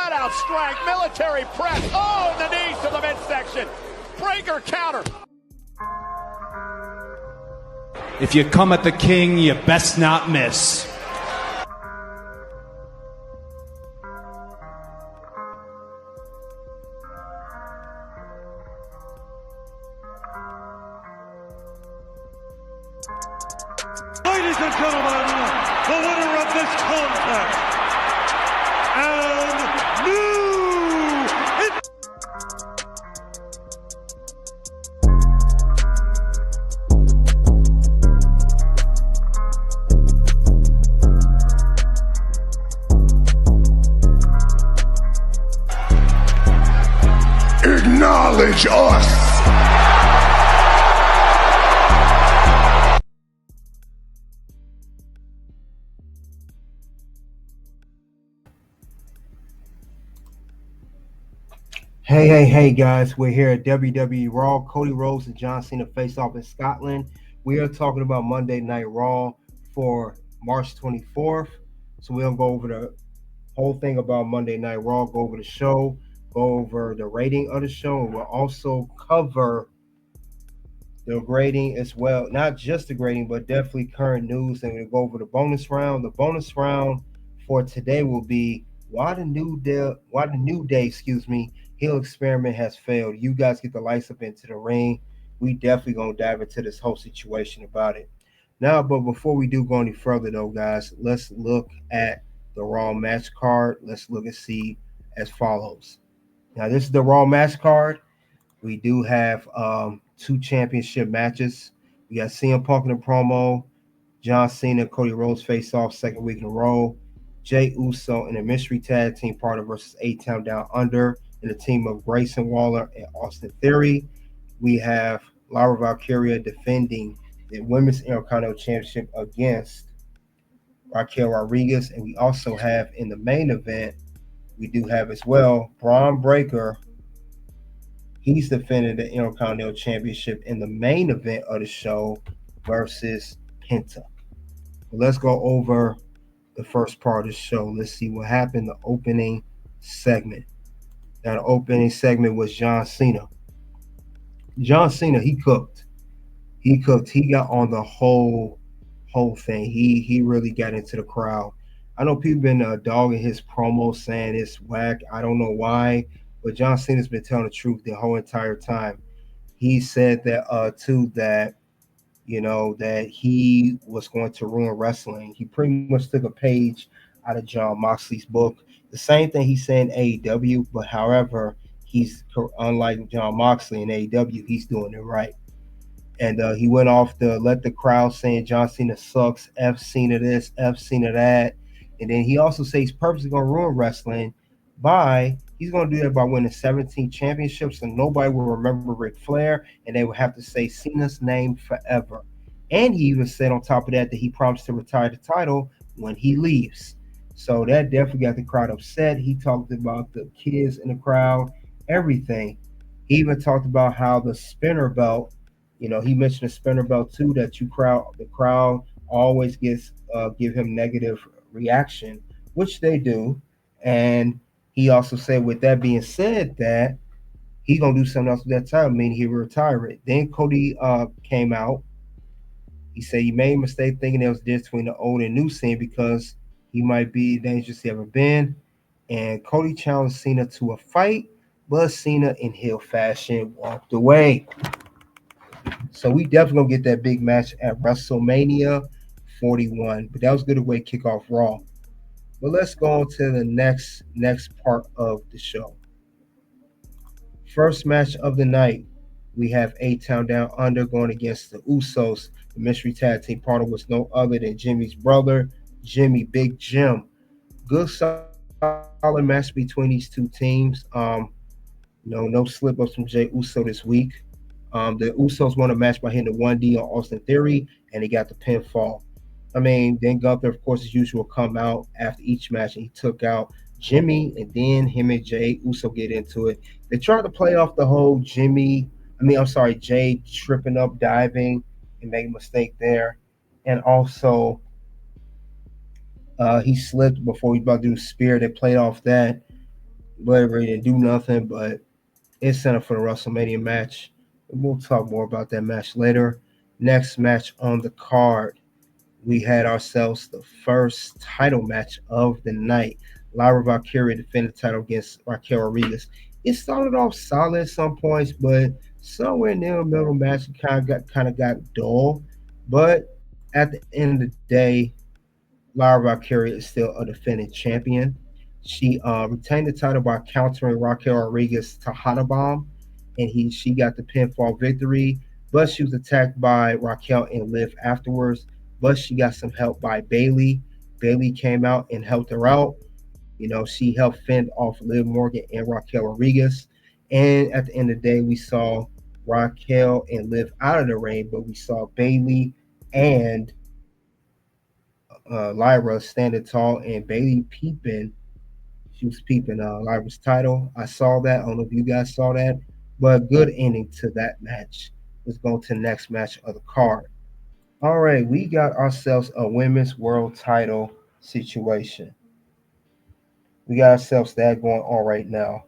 flat-out strength, military press. Oh, and the knees to the midsection. Breaker counter. If you come at the king, you best not miss. Ladies and gentlemen, the winner of this contest, and acknowledge us. Hey, guys, we're here at WWE Raw. Cody Rhodes and John Cena face off in Scotland. We are talking about Monday Night Raw for March 24th. So we'll go over the whole thing about Monday Night Raw, go over the show, go over the rating of the show, and we'll also cover the grading as well. Not just the grading, but definitely current news, and we'll go over the bonus round. The bonus round for today will be why the New Day, heel experiment has failed. You guys get the lights up into the ring. We definitely gonna dive into this whole situation about it now. But before we do go any further, though, guys, let's look at the Raw match card. Let's look and see as follows. Now, this is the Raw match card. We do have 2 championship matches. We got CM Punk in the promo, John Cena, Cody Rhodes face off second week in a row. Jey Uso in a mystery tag team partner versus A-Town Down Under in a team of Grayson Waller and Austin Theory. We have Lyra Valkyria defending the Women's Intercontinental Championship against Raquel Rodriguez. And we also have in the main event, we do have as well Bron Breakker. He's defending the Intercontinental Championship in the main event of the show versus Penta. Let's go over the first part of the show. Let's see what happened. The opening segment. Now, the opening segment was John Cena. John Cena, he cooked. He got on the whole thing. He really got into the crowd. I know people been dogging his promo, saying it's whack. I don't know why, but John Cena's been telling the truth the whole entire time. He said that too, that that he was going to ruin wrestling. He pretty much took a page out of Jon Moxley's book. The same thing he said in AEW, but however, he's unlike Jon Moxley in AEW, he's doing it right. And he went off to let the crowd saying John Cena sucks, F Cena this, F Cena that. And then he also says he's purposely going to ruin wrestling he's going to do that by winning 17 championships, and nobody will remember Ric Flair, and they will have to say Cena's name forever. And he even said on top of that he promised to retire the title when he leaves. So that definitely got the crowd upset. He talked about the kids in the crowd, everything. He even talked about how the spinner belt, he mentioned the spinner belt too, that the crowd always gets give him negative reaction, which they do. And he also said, with that being said, that he gonna do something else with that title, meaning he will retire it. Then Cody came out. He said he made a mistake thinking there was a difference between the old and new Cena because he might be dangerous he ever been. And Cody challenged Cena to a fight, but Cena in heel fashion walked away. So we definitely gonna get that big match at WrestleMania 41. But that was a good way to kick off Raw. But let's go on to the next part of the show. First match of the night, we have A-Town Down Under going against the Usos. The mystery tag team partner was no other than Jimmy's brother, Jimmy Big Jim. Good solid match between these two teams. No slip-ups from Jey Uso this week. The Usos won a match by hitting the 1D on Austin Theory, and he got the pinfall. Then Gunther, of course, as usual, come out after each match, and he took out Jimmy, and then him and Jey Uso get into it. They tried to play off the whole Jey tripping up, diving, and make a mistake there. And also, he slipped before he was about to do spear. They played off that. but it really didn't do nothing. But it's set up for the WrestleMania match. We'll talk more about that match later. Next match on the card, we had ourselves the first title match of the night. Lyra Valkyria defended the title against Raquel Rodriguez. It started off solid at some points, but somewhere near the middle match it kind of got dull. But at the end of the day, Lyra Valkyria is still a defending champion. She retained the title by countering Raquel Rodriguez to Hana Bomb, and she got the pinfall victory. But she was attacked by Raquel and Liv afterwards. But she got some help by Bailey. Bailey came out and helped her out. She helped fend off Liv Morgan and Raquel Rodriguez. And at the end of the day, we saw Raquel and Liv out of the ring, but we saw Bailey and Lyra standing tall and Bailey peeping. She was peeping Lyra's title. I saw that. I don't know if you guys saw that, but good ending to that match. Let's go to the next match of the card. All right, we got ourselves a women's world title situation. We got ourselves that going on right now.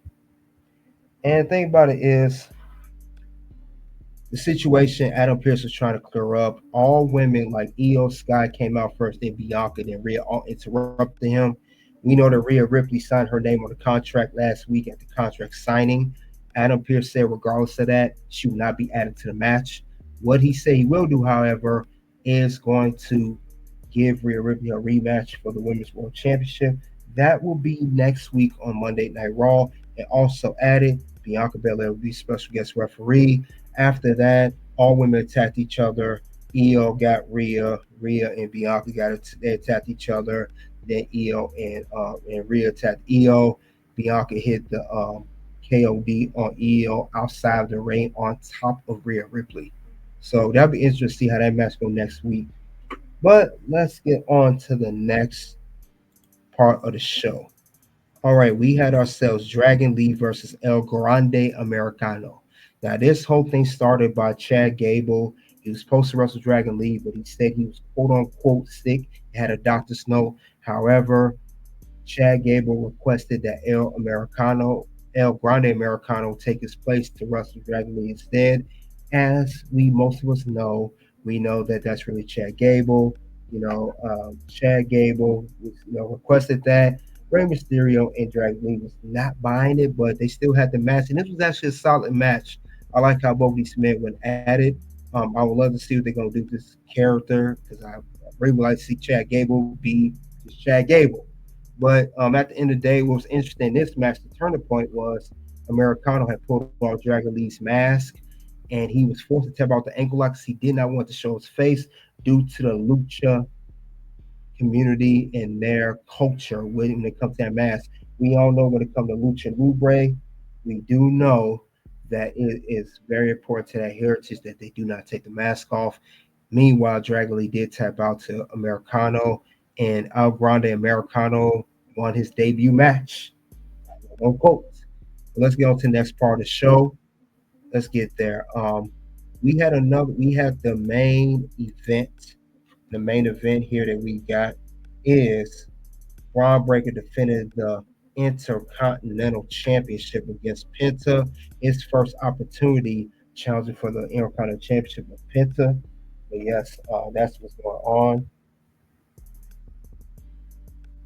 And the thing about it is, the situation Adam Pearce was trying to clear up. All women like Io Sky came out first, then Bianca, then Rhea all interrupted him. We know that Rhea Ripley signed her name on the contract last week at the contract signing. Adam Pearce said, regardless of that, she will not be added to the match. What he said he will do, however, is going to give Rhea Ripley a rematch for the Women's World Championship. That will be next week on Monday Night Raw. And also added, Bianca Belair will be special guest referee. After that, all women attacked each other. Io got Rhea. Rhea and Bianca they attacked each other. Then Io and Rhea attacked Io. Bianca hit the KOD on Io outside of the ring on top of Rhea Ripley. So that'll be interesting to see how that match go next week. But let's get on to the next part of the show. All right, we had ourselves Dragon Lee versus El Grande Americano. Now, this whole thing started by Chad Gable. He was supposed to wrestle Dragon Lee, but he said he was quote unquote sick. He had a doctor's note. However, Chad Gable requested that El Grande Americano, take his place to wrestle Dragon Lee instead. As most of us know, we know that that's really Chad Gable. Chad Gable requested that. Rey Mysterio and Dragon Lee was not buying it, but they still had the match, and this was actually a solid match. I like how both these men went at it. I would love to see what they're going to do with this character because I really would like to see Chad Gable be just Chad Gable. But at the end of the day, what was interesting in this match, the turning point was Americano had pulled off Dragon Lee's mask, and he was forced to tap out the ankle lock because he did not want to show his face due to the lucha community and their culture when it comes to that mask. We all know when it comes to lucha libre, we do know that it is very important to that heritage that they do not take the mask off. Meanwhile, Dragon Lee did tap out to Americano, and El Grande Americano won his debut match. No quotes. Let's get on to the next part of the show. Let's get there. We had the main event. The main event here that we got is Bron Breakker defended the Intercontinental Championship against Penta. His first opportunity challenging for the Intercontinental Championship with Penta. But yes, that's what's going on.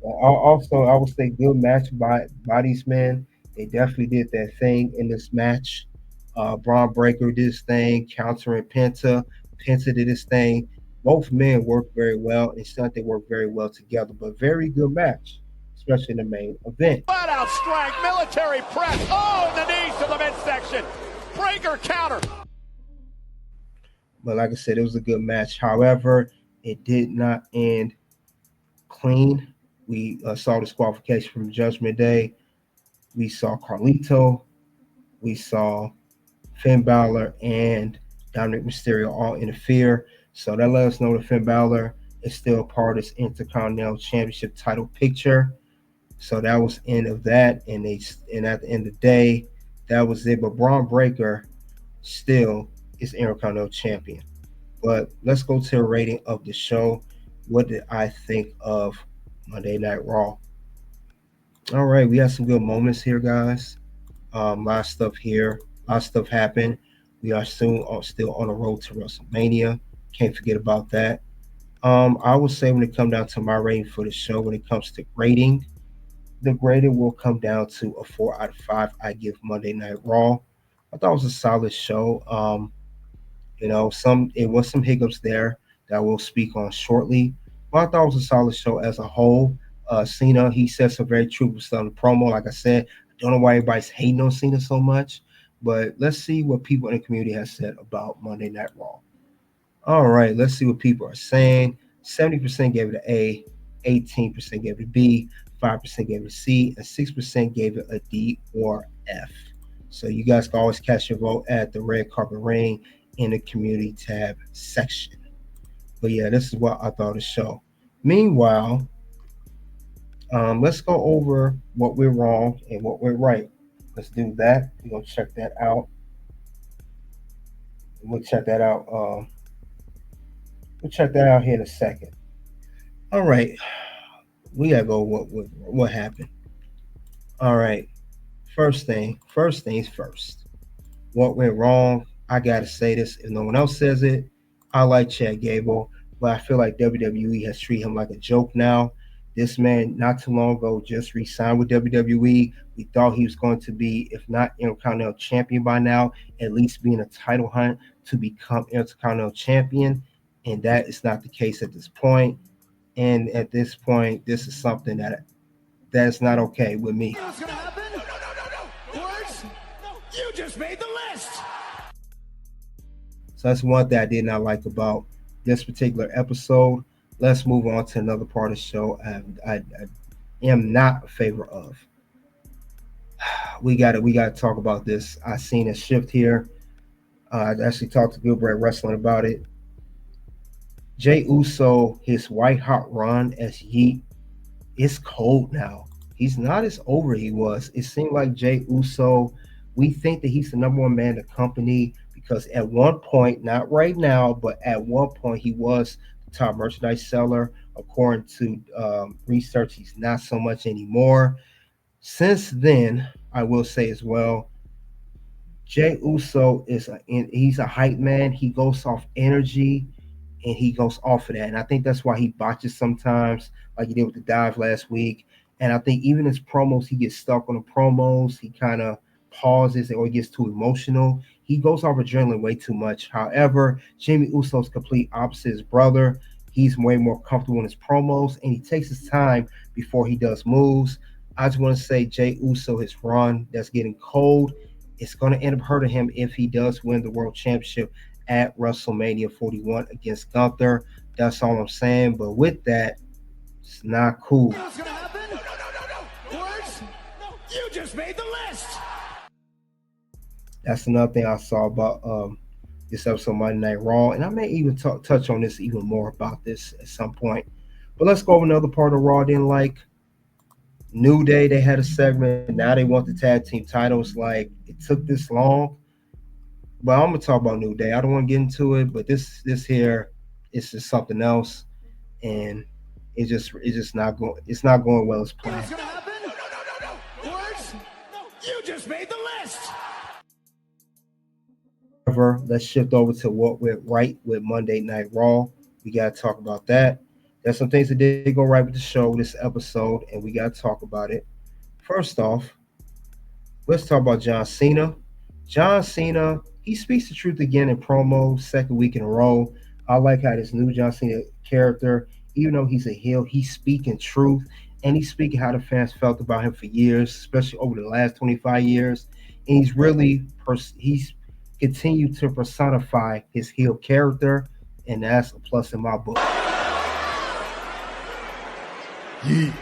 Also, I would say good match by these men. They definitely did their thing in this match. Bron Breakker did his thing, countering Penta. Penta did his thing. Both men worked very well, and it's not they worked very well together, but very good match, especially in the main event. Flat out strength, military press. Oh, the knees to the midsection. Breaker counter. But like I said, it was a good match. However, it did not end clean. We saw disqualification from Judgment Day. We saw Carlito. We saw Finn Balor and Dominic Mysterio all interfere. So that let us know that Finn Balor is still part of this Intercontinental Championship title picture. So that was the end of that. And at the end of the day, that was it. But Bron Breakker still is Intercontinental Champion. But let's go to a rating of the show. What did I think of Monday Night Raw? All right, we have some good moments here, guys. A lot of stuff here. A lot of stuff happened. We are still on the road to WrestleMania. Can't forget about that. I would say when it comes down to my rating for the show, when it comes to rating, the grading will come down to a 4 out of 5. I give Monday Night Raw. I thought it was a solid show. It was some hiccups there that we'll speak on shortly. But I thought it was a solid show as a whole. Cena, he said some very truthful stuff in the promo. Like I said, I don't know why everybody's hating on Cena so much, but let's see what people in the community have said about Monday Night Raw. All right, let's see what people are saying. 70% gave it an A, 18% gave it a B, 5% gave it a C, and 6% gave it a D or F. So you guys can always cast your vote at the Red Carpet Ring in the community tab section. But yeah, this is what I thought of the show. Meanwhile, let's go over what we're wrong and what we're right. Let's do that. We're gonna check that out. We'll check that out. We'll check that out here in a second. All right, we gotta go. What happened? All right. First things first. What went wrong? I gotta say this. If no one else says it, I like Chad Gable, but I feel like WWE has treated him like a joke now. This man, not too long ago, just re-signed with WWE. We thought he was going to be, if not Intercontinental champion by now, at least be in a title hunt to become Intercontinental champion, and that is not the case at this point. And at this point, this is something that's not okay with me. What's gonna happen? No. Words? You just made the list. So that's one thing I did not like about this particular episode. Let's move on to another part of the show I am not a favor of. We got to talk about this. I seen a shift here. I actually talked to Good Bread Wrestling about it. Jey Uso, his white hot run as Yeet, it's cold now. He's not as over he was. It seemed like Jey Uso, we think that he's the number one man in the company because at one point, not right now, but at one point he was the top merchandise seller. According to research, he's not so much anymore. Since then, I will say as well, Jey Uso he's a hype man. He goes off energy and he goes off of that. And I think that's why he botches sometimes, like he did with the dive last week. And I think even his promos, he gets stuck on the promos. He kind of pauses or he gets too emotional. He goes off adrenaline way too much. However, Jimmy Uso's complete opposite his brother. He's way more comfortable in his promos and he takes his time before he does moves. I just want to say Jey Uso, his run that's getting cold, it's going to end up hurting him if he does win the world championship at WrestleMania 41 against Gunther. That's all I'm saying. But with that, it's not cool. What's gonna happen? No. Words? You just made the list. That's another thing I saw about this episode of Monday Night Raw. And I may even touch on this even more about this at some point. But let's go over another part of Raw I didn't like. New Day, they had a segment. Now they want the tag team titles. Like, it took this long. But I'm gonna talk about New Day. I don't want to get into it, but this here is just something else, and it's just not going. It's not going well as planned. What's gonna happen? No. Words? You just made the list. However, let's shift over to what went right with Monday Night Raw. We gotta talk about that. There's some things that did go right with the show this episode, and we gotta talk about it. First off, let's talk about John Cena. John Cena, he speaks the truth again in promo, second week in a row. I like how this new John Cena character, even though he's a heel, he's speaking truth, and he's speaking how the fans felt about him for years, especially over the last 25 years. And he's really he's continued to personify his heel character, and that's a plus in my book. Yeet.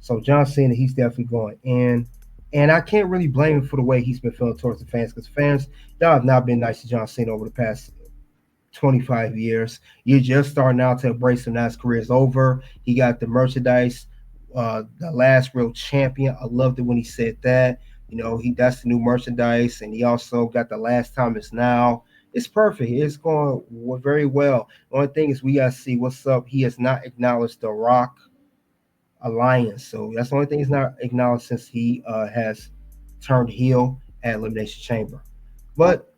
So John Cena, he's definitely going in. And I can't really blame him for the way he's been feeling towards the fans, because fans, y'all have not been nice to John Cena over the past 25 years. You're just starting out to embrace him now his career is over. He got the merchandise, the last real champion. I loved it when he said that. You know, that's the new merchandise. And he also got the last time is now. It's perfect. It's going very well. The only thing is we got to see what's up. He has not acknowledged The Rock alliance. So that's the only thing he's not acknowledged since he has turned heel at Elimination Chamber. But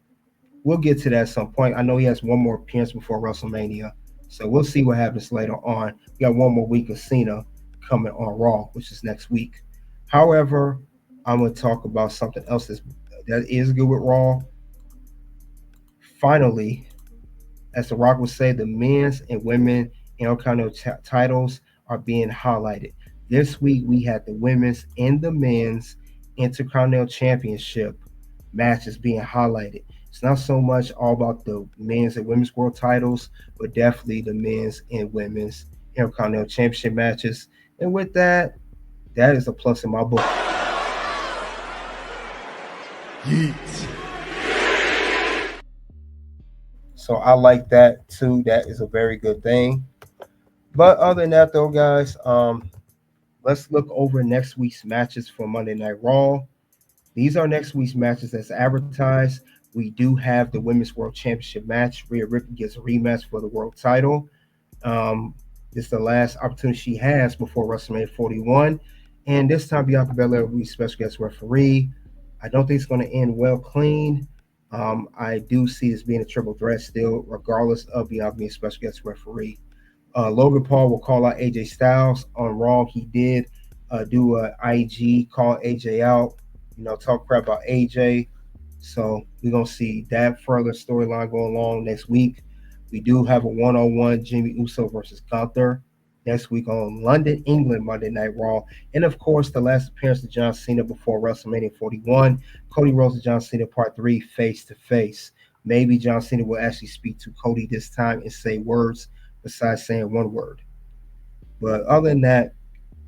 we'll get to that at some point. I know he has one more appearance before WrestleMania. So we'll see what happens later on. We got one more week of Cena coming on Raw, which is next week. However, I'm going to talk about something else that is good with Raw. Finally, as The Rock would say, the men's and women Intercontinental titles are being highlighted. This week, we had the women's and the men's Intercontinental Championship matches being highlighted. It's not so much all about the men's and women's world titles, but definitely the men's and women's Intercontinental Championship matches. And with that, that is a plus in my book. Yeet. So I like that too. That is a very good thing. But other than that, though, guys, let's look over next week's matches for Monday Night Raw. These are next week's matches as advertised. We do have the Women's World Championship match. Rhea Ripley gets a rematch for the world title. This is the last opportunity she has before WrestleMania 41. And this time, Bianca Belair will be special guest referee. I don't think it's going to end well clean. I do see this being a triple threat still, regardless of Bianca being special guest referee. Logan Paul will call out AJ Styles on Raw. He did do a IG, call AJ out, talk crap about AJ. So we're going to see that further storyline going along next week. We do have a one-on-one Jimmy Uso versus Gunther next week on London, England, Monday Night Raw. And, of course, the last appearance of John Cena before WrestleMania 41, Cody Rhodes and John Cena Part 3 face-to-face. Maybe John Cena will actually speak to Cody this time and say words besides saying one word. But other than that,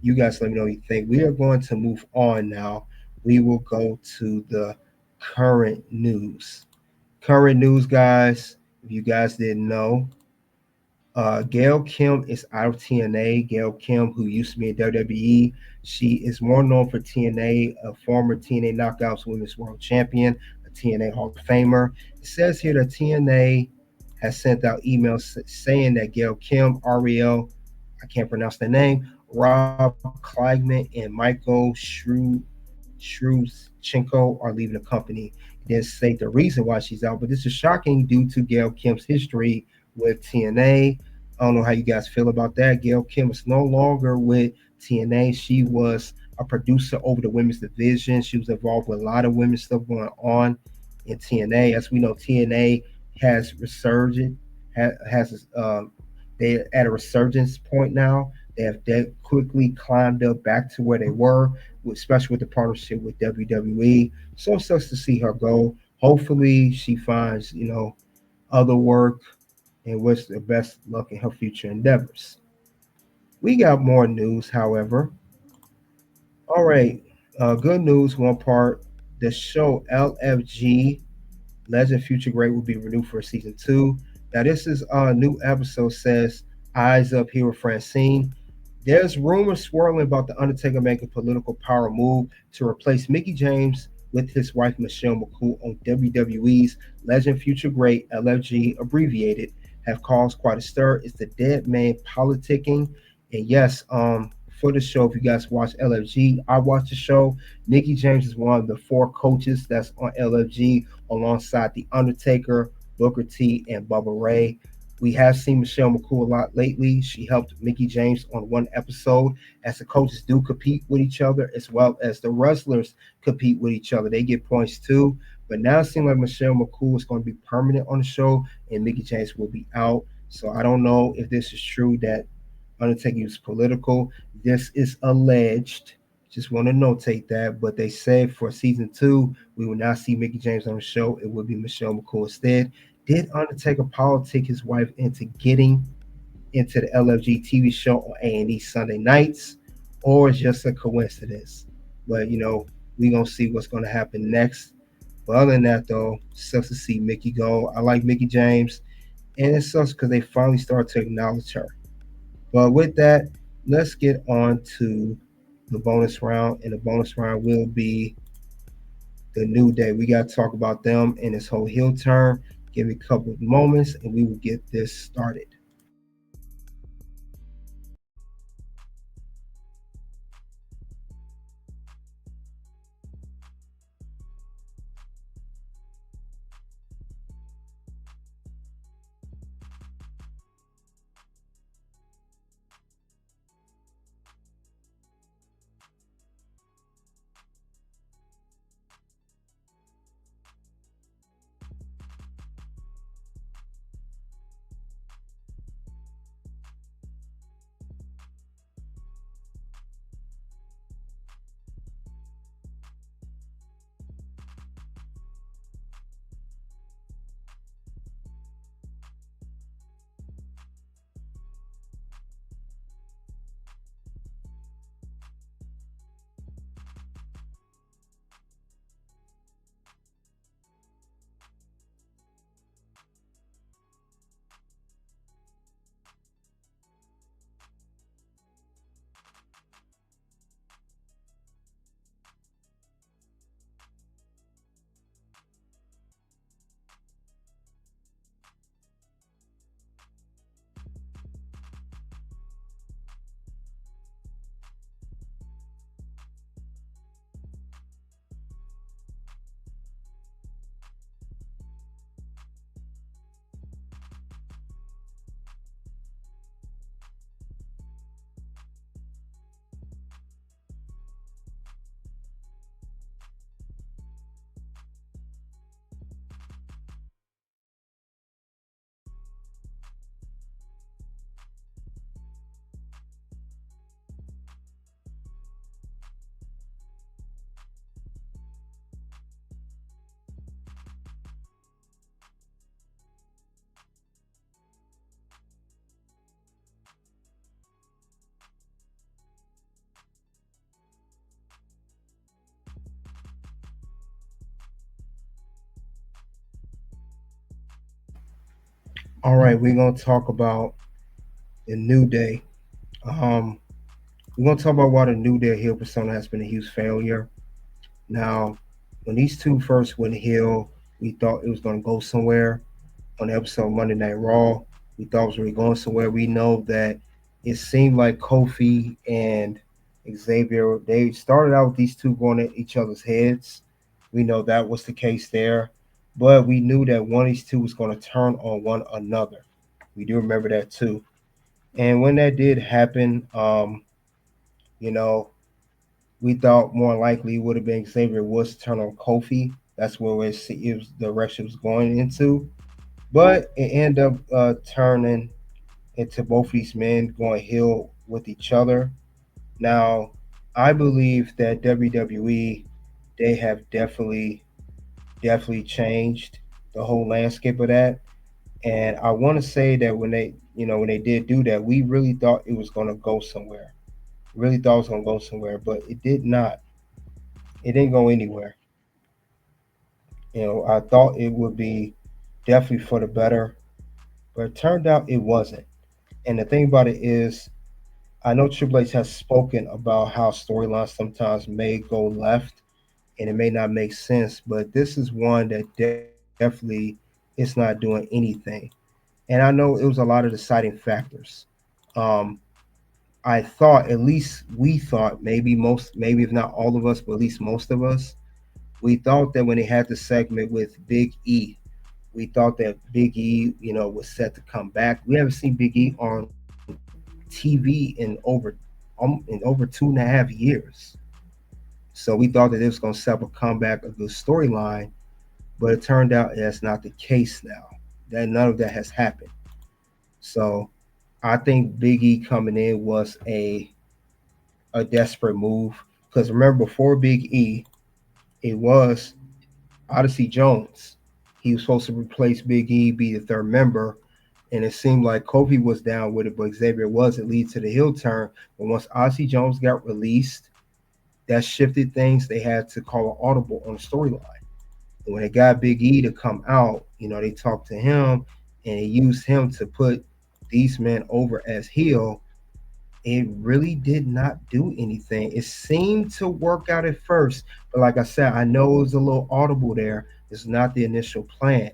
you guys let me know what you think. We are going to move on now. We will go to the current news. Current news, guys, if you guys didn't know, Gail Kim is out of TNA. Gail Kim, who used to be in WWE, she is more known for TNA, a former TNA Knockouts Women's World Champion, a TNA Hall of Famer. It says here that TNA has sent out emails saying that Gail Kim, Ariel, I can't pronounce the name, Rob Kliegman, and Michael Shruzchenko are leaving the company. It didn't say the reason why she's out, but this is shocking due to Gail Kim's history with TNA. I don't know how you guys feel about that. Gail Kim is no longer with TNA. She was a producer over the women's division. She was involved with a lot of women's stuff going on in TNA. As we know, TNA has resurged. They're at a resurgence point now. They quickly climbed up back to where they were, especially with the partnership with WWE. So it sucks to see her go. Hopefully she finds, other work, and wish the best luck in her future endeavors. We got more news, however. All right, good news, one part. The show LFG, Legend Future Great, will be renewed for season 2. Now, this is a new episode, says, Eyes Up here with Francine. There's rumors swirling about The Undertaker making a political power move to replace Mickie James with his wife, Michelle McCool, on WWE's Legend Future Great, LFG, abbreviated, have caused quite a stir. It's the dead man politicking. And yes, for the show, if you guys watch LFG, I watched the show. Mickie James is one of the 4 coaches that's on LFG alongside The Undertaker, Booker T, and Bubba Ray. We have seen Michelle McCool a lot lately. She helped Mickie James on one episode, as the coaches do compete with each other, as well as the wrestlers compete with each other. They get points too. But now it seems like Michelle McCool is going to be permanent on the show, and Mickie James will be out. So I don't know if this is true that Undertaker is political. This is alleged. Just want to notate that. But they said for season 2, we will not see Mickie James on the show. It will be Michelle McCool instead. Did Undertaker politic his wife into getting into the LFG TV show on A&E Sunday nights, or it's just a coincidence? But, we're going to see what's going to happen next. But other than that, though, sucks to see Mickie go. I like Mickie James, and it sucks because they finally start to acknowledge her. But with that, let's get on to the bonus round, and the bonus round will be the New Day. We got to talk about them and this whole heel turn. Give me a couple of moments, and we will get this started. All right, we're gonna talk about the New Day. Um, we're gonna talk about why the New Day heel persona has been a huge failure. Now, when these two first went heel, we thought it was gonna go somewhere. On the episode of Monday Night Raw, we thought it was really going somewhere. We know that it seemed like Kofi and Xavier, they started out with these two going at each other's heads. We know that was the case there. But we knew that one of these two was going to turn on one another. We do remember that too. And when that did happen, you know, we thought more likely it would have been Xavier Woods to turn on Kofi. That's where it was the direction it was going into. But it ended up turning into both of these men going heel with each other. Now, I believe that WWE, they have definitely changed the whole landscape of that. And I want to say that when they did do that, we really thought it was going to go somewhere. Really thought it was going to go somewhere, but it did not. It didn't go anywhere. I thought it would be definitely for the better, but it turned out it wasn't. And the thing about it is, I know Triple H has spoken about how storylines sometimes may go left and it may not make sense, but this is one that definitely is not doing anything. And I know it was a lot of deciding factors. Um, I thought, at least we thought, maybe if not all of us, but at least most of us, we thought that when they had the segment with Big E, we thought that Big E, was set to come back. We haven't seen Big E on TV in over 2.5 years. So we thought that it was going to set up a comeback, a good storyline, but it turned out that's not the case now. That none of that has happened. So I think Big E coming in was a desperate move because remember before Big E, it was Odyssey Jones. He was supposed to replace Big E, be the third member, and it seemed like Kofi was down with it, but Xavier wasn't. Lead to the heel turn. But once Odyssey Jones got released, that shifted things. They had to call an audible on the storyline. And when they got Big E to come out, they talked to him and they used him to put these men over as heel. It really did not do anything. It seemed to work out at first, but like I said, I know it was a little audible there. It's not the initial plan,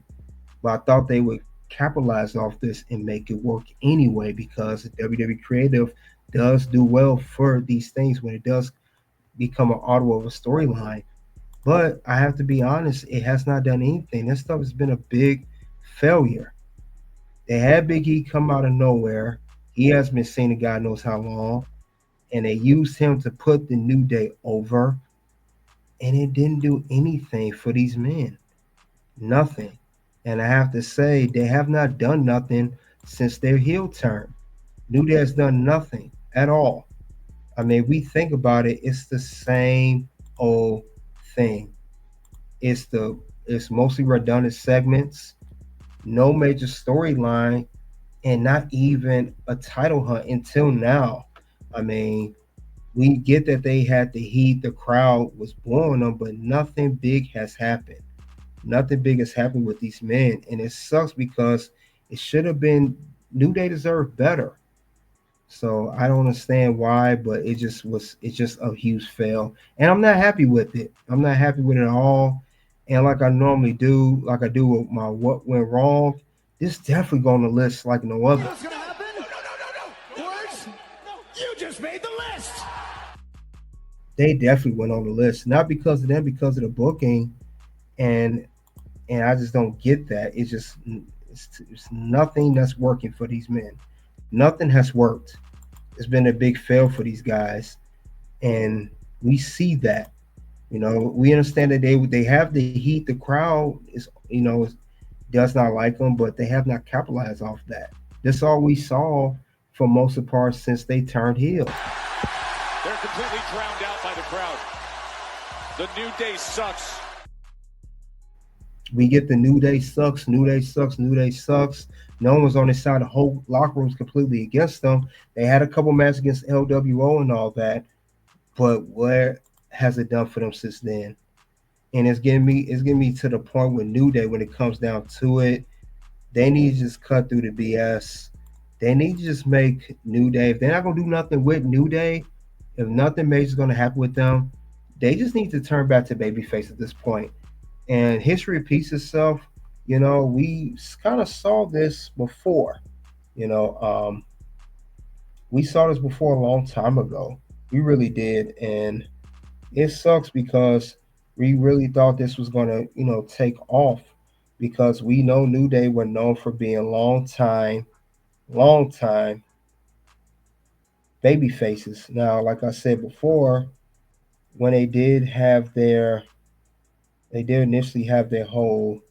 but I thought they would capitalize off this and make it work anyway because WWE Creative does do well for these things when it does become an audible of a storyline. But I have to be honest, it has not done anything. This stuff has been a big failure. They had Big E come out of nowhere. He has been seen God knows how long. And they used him to put the New Day over. And it didn't do anything for these men. Nothing. And I have to say, they have not done nothing since their heel turn. New Day has done nothing at all. I mean, we think about it, it's the same old thing. It's mostly redundant segments, no major storyline, and not even a title hunt until now. I mean, we get that they had the heat, the crowd was blowing them, but nothing big has happened. Nothing big has happened with these men, and it sucks because it should have been New Day deserved better. So I don't understand why, but it's just a huge fail. And I'm not happy with it. I'm not happy with it at all. And like I normally do, like I do with my what went wrong, this definitely go on the list like no other. What's gonna happen? No. Words? No. You just made the list. They definitely went on the list. Not because of them, because of the booking. And I just don't get that. It's nothing that's working for these men. Nothing has worked. It's been a big fail for these guys. And we see that. We understand that they have the heat. The crowd does not like them, but they have not capitalized off that. That's all we saw for most of the part since they turned heel. They're completely drowned out by the crowd. The New Day sucks. We get the New Day sucks, New Day sucks, New Day sucks. No one was on their side. The whole locker room's completely against them. They had a couple matches against LWO and all that, but what has it done for them since then? And it's getting me to the point with New Day when it comes down to it. they need to just cut through the BS. They need to just make New Day. If they're not gonna do nothing with New Day, if nothing major is gonna happen with them, they just need to turn back to babyface at this point. And history repeats itself. You know, we kind of saw this before. You know, we saw this before a long time ago. We really did, and it sucks because we really thought this was gonna, take off because we know New Day were known for being long time baby faces. Now, like I said before, when they did initially have their whole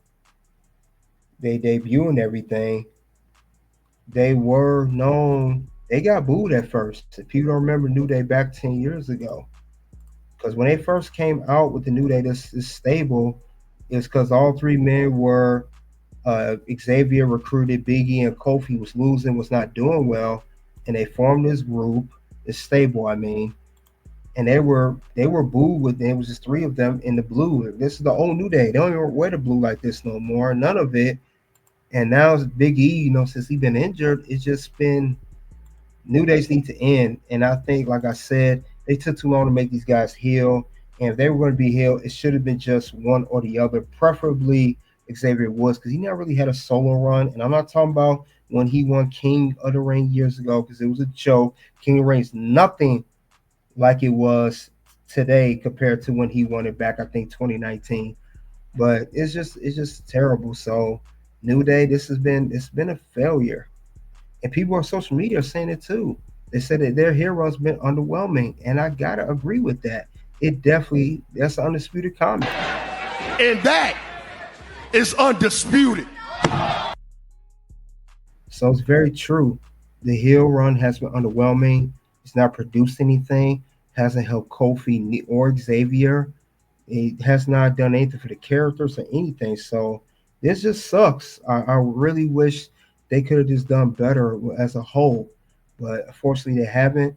they debut and everything, they were known. They got booed at first. If people don't remember New Day back 10 years ago, because when they first came out with the New Day, this stable, is because all three men were Xavier recruited, Biggie and Kofi was losing, was not doing well, and they formed this group, this stable, I mean, and they were booed with. There was just three of them in the blue. This is the old New Day. They don't even wear the blue like this no more. None of it. And now Big E, since he's been injured, it's just been New Days need to end. And I think, like I said, they took too long to make these guys heel. And if they were going to be heel, it should have been just one or the other, preferably Xavier Woods, because he never really had a solo run. And I'm not talking about when he won King of the Ring years ago, because it was a joke. King of the Ring is nothing like it was today compared to when he won it back, I think, 2019. But it's just terrible. So New Day, it's been a failure. And people on social media are saying it too. They said that their hero's been underwhelming. And I gotta agree with that. That's an undisputed comment. And that is undisputed. So it's very true. The heel run has been underwhelming. It's not produced anything. Hasn't helped Kofi or Xavier. It has not done anything for the characters or anything. So this just sucks. I really wish they could have just done better as a whole. But unfortunately, they haven't.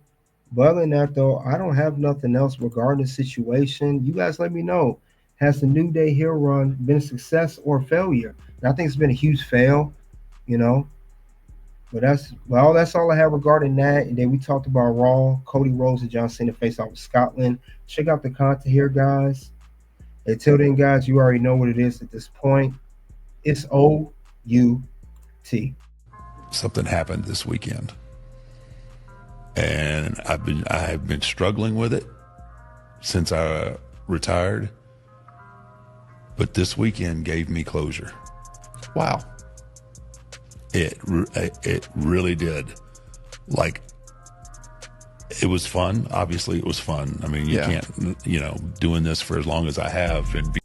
But other than that, though, I don't have nothing else regarding the situation. You guys let me know. Has the New Day heel run been a success or a failure? And I think it's been a huge fail, But that's all I have regarding that. And then we talked about Raw, Cody Rhodes and John Cena face off with Scotland. Check out the content here, guys. Until then, guys, you already know what it is at this point. It's O-U-T. Something happened this weekend, and I have been struggling with it since I retired. But this weekend gave me closure. Wow. It really did. Like, it was fun. Obviously, it was fun. I mean, you can't, doing this for as long as I have and